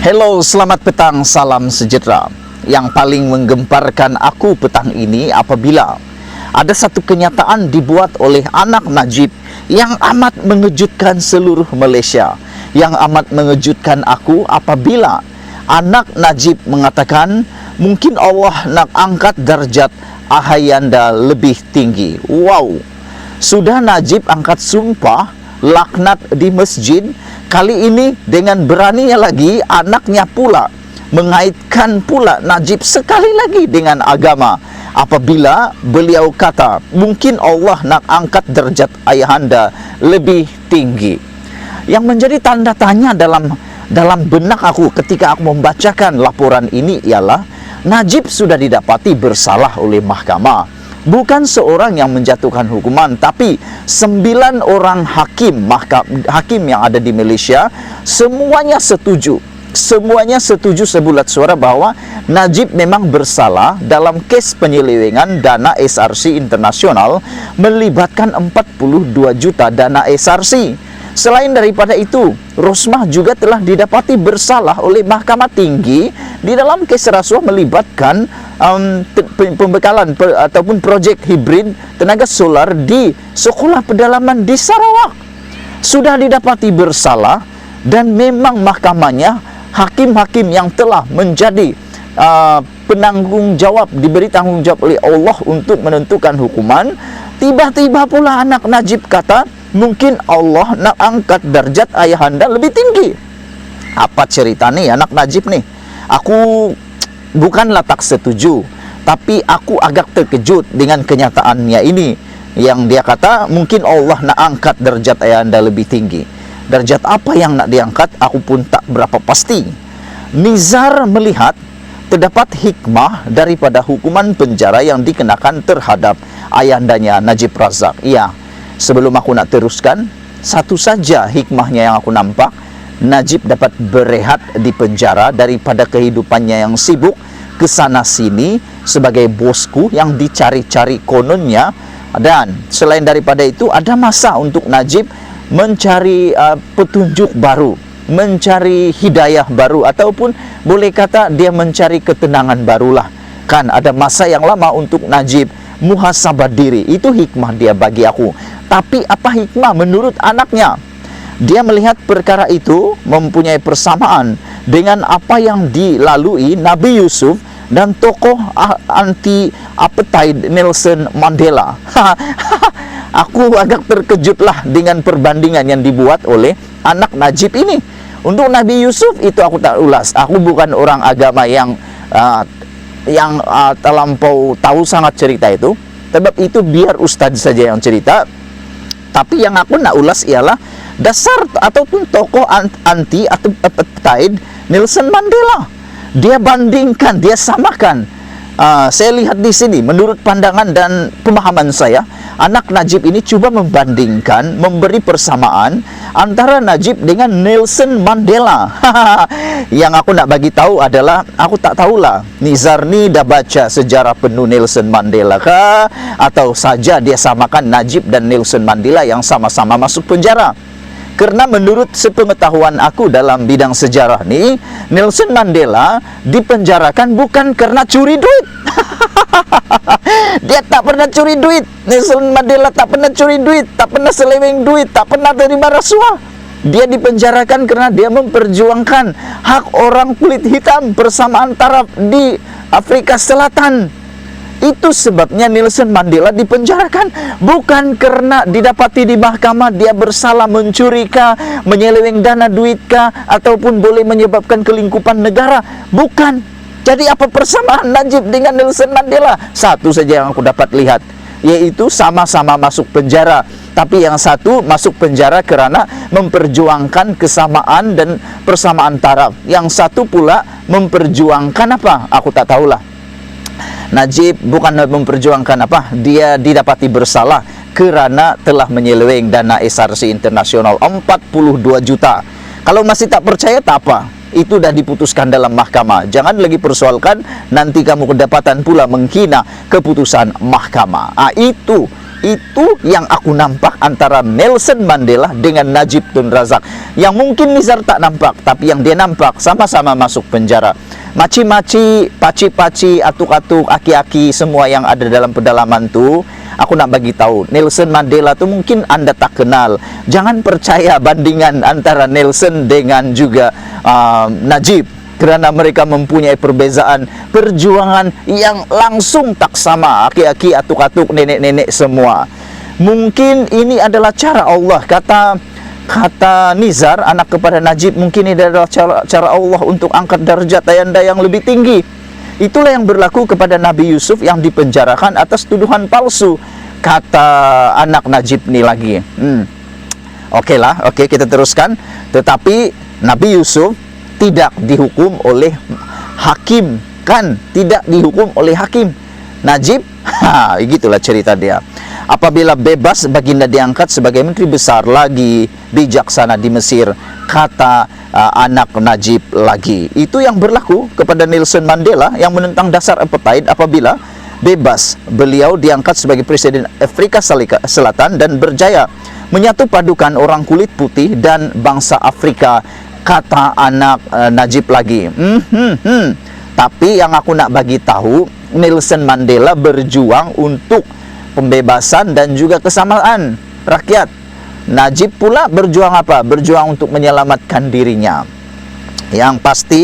Hello, selamat petang, salam sejahtera. Yang paling menggemparkan aku petang ini apabila ada satu kenyataan dibuat oleh anak Najib yang amat mengejutkan seluruh Malaysia. Yang amat mengejutkan aku apabila anak Najib mengatakan mungkin Allah nak angkat darjat Ahayanda lebih tinggi. Wow, sudah Najib angkat sumpah laknat di masjid. Kali ini dengan beraninya lagi anaknya pula mengaitkan pula Najib sekali lagi dengan agama. Apabila beliau kata mungkin Allah nak angkat derajat ayahanda lebih tinggi. Yang menjadi tanda tanya dalam benak aku ketika aku membacakan laporan ini ialah Najib sudah didapati bersalah oleh mahkamah. Bukan seorang yang menjatuhkan hukuman, tapi 9 orang hakim yang ada di Malaysia semuanya setuju. Semuanya setuju sebulat suara bahwa Najib memang bersalah dalam kes penyelewengan dana SRC internasional melibatkan 42 juta dana SRC. Selain daripada itu, Rosmah juga telah didapati bersalah oleh Mahkamah Tinggi di dalam kes rasuah melibatkan pembekalan ataupun projek hibrid tenaga solar di sekolah pedalaman di Sarawak. Sudah didapati bersalah dan memang mahkamahnya hakim-hakim yang telah menjadi penanggung jawab, diberi tanggung jawab oleh Allah untuk menentukan hukuman. Tiba-tiba pula anak Najib kata mungkin Allah nak angkat darjat ayahanda lebih tinggi. Apa cerita nih anak Najib nih? Aku bukanlah tak setuju, tapi aku agak terkejut dengan kenyataannya ini. Yang dia kata mungkin Allah nak angkat darjat ayahanda lebih tinggi. Darjat apa yang nak diangkat aku pun tak berapa pasti. Nizar melihat terdapat hikmah daripada hukuman penjara yang dikenakan terhadap ayahandanya Najib Razak. Iya, sebelum aku nak teruskan, satu saja hikmahnya yang aku nampak, Najib dapat berehat di penjara daripada kehidupannya yang sibuk kesana sini sebagai bosku yang dicari-cari kononnya. Dan selain daripada itu ada masa untuk Najib mencari petunjuk baru, mencari hidayah baru, ataupun boleh kata dia mencari ketenangan barulah. Kan ada masa yang lama untuk Najib muhasabah diri. Itu hikmah dia bagi aku. Tapi apa hikmah menurut anaknya? Dia melihat perkara itu mempunyai persamaan dengan apa yang dilalui Nabi Yusuf dan tokoh anti-apartheid Nelson Mandela. Aku agak terkejutlah dengan perbandingan yang dibuat oleh anak Najib ini. Untuk Nabi Yusuf itu aku tak ulas. Aku bukan orang agama yang terlampau tahu sangat cerita itu. Sebab itu biar ustaz saja yang cerita. Tapi yang aku nak ulas ialah dasar ataupun tokoh anti atau apartheid Nelson Mandela. Dia bandingkan, dia samakan. Saya lihat di sini, menurut pandangan dan pemahaman saya, anak Najib ini cuba membandingkan, memberi persamaan antara Najib dengan Nelson Mandela. Yang aku nak bagi tahu adalah, aku tak tahulah Nizar ni dah baca sejarah penuh Nelson Mandela kah, atau saja dia samakan Najib dan Nelson Mandela yang sama-sama masuk penjara. Karena menurut sepengetahuan aku dalam bidang sejarah ni, Nelson Mandela dipenjarakan bukan karena curi duit. Dia tak pernah curi duit. Nelson Mandela tak pernah curi duit, tak pernah seleweng duit, tak pernah terima rasuah. Dia dipenjarakan karena dia memperjuangkan hak orang kulit hitam persamaan taraf di Afrika Selatan. Itu sebabnya Nelson Mandela dipenjarakan, bukan karena didapati di mahkamah dia bersalah mencuri kah, menyeleweng dana duit kah, ataupun boleh menyebabkan kelingkupan negara. Bukan. Jadi apa persamaan Najib dengan Nelson Mandela? Satu saja yang aku dapat lihat, yaitu sama-sama masuk penjara. Tapi yang satu masuk penjara kerana memperjuangkan kesamaan dan persamaan taraf. Yang satu pula memperjuangkan apa? Aku tak tahulah. Najib bukan memperjuangkan apa, dia didapati bersalah kerana telah menyeleweng dana SRC internasional 42 juta. Kalau masih tak percaya tak apa, itu dah diputuskan dalam mahkamah. Jangan lagi persoalkan, nanti kamu kedapatan pula menghina keputusan mahkamah. Itu Itu yang aku nampak antara Nelson Mandela dengan Najib Tun Razak. Yang mungkin Nizar tak nampak, tapi yang dia nampak sama-sama masuk penjara. Maci-maci, paci-paci, atuk-atuk, aki-aki, semua yang ada dalam pedalaman tu, aku nak bagi tahu, Nelson Mandela tu mungkin Anda tak kenal. Jangan percaya bandingan antara Nelson dengan juga Najib, kerana mereka mempunyai perbezaan perjuangan yang langsung tak sama. Aki-aki, atuk-atuk, nenek-nenek semua. Mungkin ini adalah cara Allah. Kata Nizar, anak kepada Najib, mungkin ini adalah cara Allah untuk angkat darjat ayahanda yang lebih tinggi. Itulah yang berlaku kepada Nabi Yusuf yang dipenjarakan atas tuduhan palsu, kata anak Najib ni lagi. Okey, kita teruskan. Tetapi Nabi Yusuf tidak dihukum oleh hakim, kan? Tidak dihukum oleh hakim. Najib, begitulah cerita dia. Apabila bebas, baginda diangkat sebagai menteri besar lagi bijaksana di Mesir, kata anak Najib lagi. Itu yang berlaku kepada Nelson Mandela yang menentang dasar apartheid. Apabila bebas, beliau diangkat sebagai presiden Afrika Selatan dan berjaya menyatu padukan orang kulit putih dan bangsa Afrika, kata anak Najib lagi. Tapi yang aku nak bagi tahu, Nelson Mandela berjuang untuk pembebasan dan juga kesamaan rakyat. Najib pula berjuang apa? Berjuang untuk menyelamatkan dirinya. Yang pasti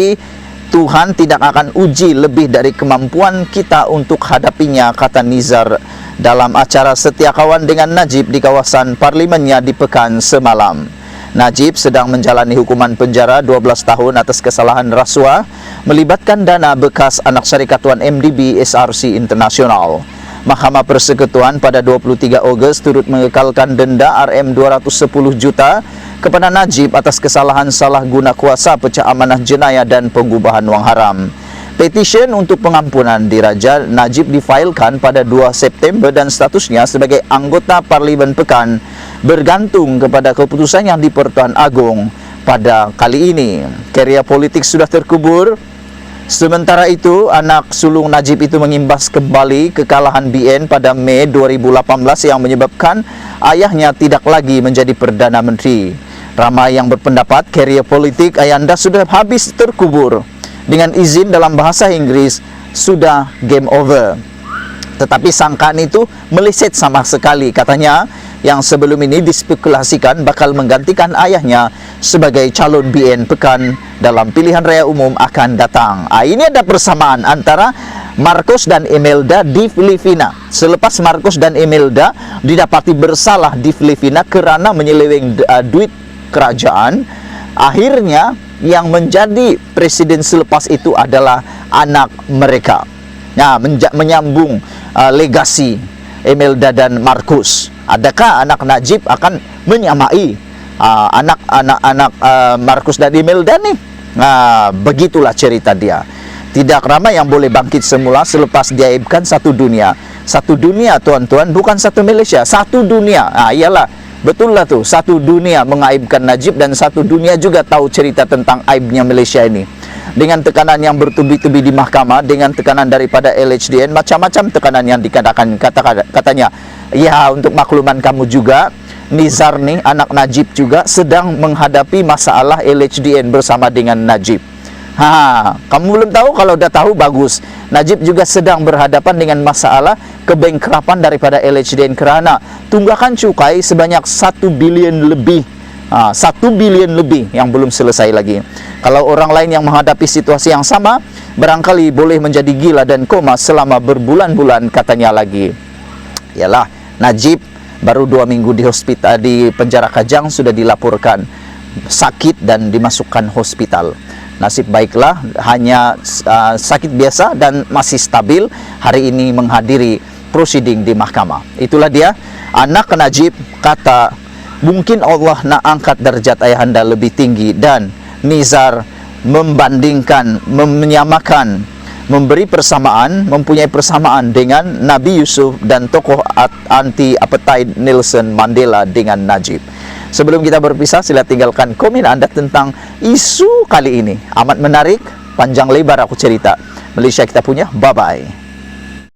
Tuhan tidak akan uji lebih dari kemampuan kita untuk hadapinya, kata Nizar dalam acara Setia Kawan dengan Najib di kawasan parlimennya di Pekan semalam. Najib sedang menjalani hukuman penjara 12 tahun atas kesalahan rasuah melibatkan dana bekas anak syarikat Tuan MDB SRC Internasional. Mahkamah Persekutuan pada 23 Ogos turut mengekalkan denda RM210 juta kepada Najib atas kesalahan salah guna kuasa, pecah amanah jenayah dan pengubahan wang haram. Petisyen untuk pengampunan diraja Najib difailkan pada 2 September dan statusnya sebagai anggota Parlimen Pekan bergantung kepada keputusan yang di Pertuan Agong pada kali ini. Karier politik sudah terkubur. Sementara itu, anak sulung Najib itu mengimbas kembali kekalahan BN pada Mei 2018 yang menyebabkan ayahnya tidak lagi menjadi Perdana Menteri. Ramai yang berpendapat karier politik ayahanda sudah habis terkubur. Dengan izin dalam bahasa Inggris, sudah game over. Tetapi sangkaan itu meleset sama sekali. Katanya, yang sebelum ini dispekulasikan bakal menggantikan ayahnya sebagai calon BN Pekan dalam pilihan raya umum akan datang. Ini ada persamaan antara Marcos dan Imelda di Filipina. Selepas Marcos dan Imelda didapati bersalah di Filipina kerana menyeleweng duit kerajaan, akhirnya yang menjadi presiden selepas itu adalah anak mereka. Nah, menyambung legasi Imelda dan Marcos. Adakah anak Najib akan menyamai anak-anak Marcos dan Imelda nih? Begitulah cerita dia. Tidak ramai yang boleh bangkit semula selepas diaibkan satu dunia. Satu dunia, tuan-tuan, bukan satu Malaysia, satu dunia. Iyalah, betul lah tuh, satu dunia mengaibkan Najib dan satu dunia juga tahu cerita tentang aibnya Malaysia ini. Dengan tekanan yang bertubi-tubi di mahkamah, dengan tekanan daripada LHDN, macam-macam tekanan yang dikatakan katanya. Ya, untuk makluman kamu juga, Nizar nih, anak Najib juga sedang menghadapi masalah LHDN bersama dengan Najib. Kamu belum tahu? Kalau udah tahu, bagus. Najib juga sedang berhadapan dengan masalah kebengkrapan daripada LHDN kerana tunggakan cukai sebanyak 1 bilion lebih. 1 bilion lebih yang belum selesai lagi. Kalau orang lain yang menghadapi situasi yang sama, barangkali boleh menjadi gila dan koma selama berbulan-bulan, katanya lagi. Yalah, Najib baru 2 minggu di hospital di penjara Kajang sudah dilaporkan sakit dan dimasukkan hospital. Nasib baiklah, hanya sakit biasa dan masih stabil. Hari ini menghadiri proceeding di mahkamah. Itulah dia, anak Najib kata, mungkin Allah nak angkat derajat ayahanda lebih tinggi, dan Nizar membandingkan, menyamakan, memberi persamaan, mempunyai persamaan dengan Nabi Yusuf dan tokoh anti-apartheid Nelson Mandela dengan Najib. Sebelum kita berpisah, sila tinggalkan komen Anda tentang isu kali ini. Amat menarik, panjang lebar aku cerita. Malaysia kita punya, bye-bye.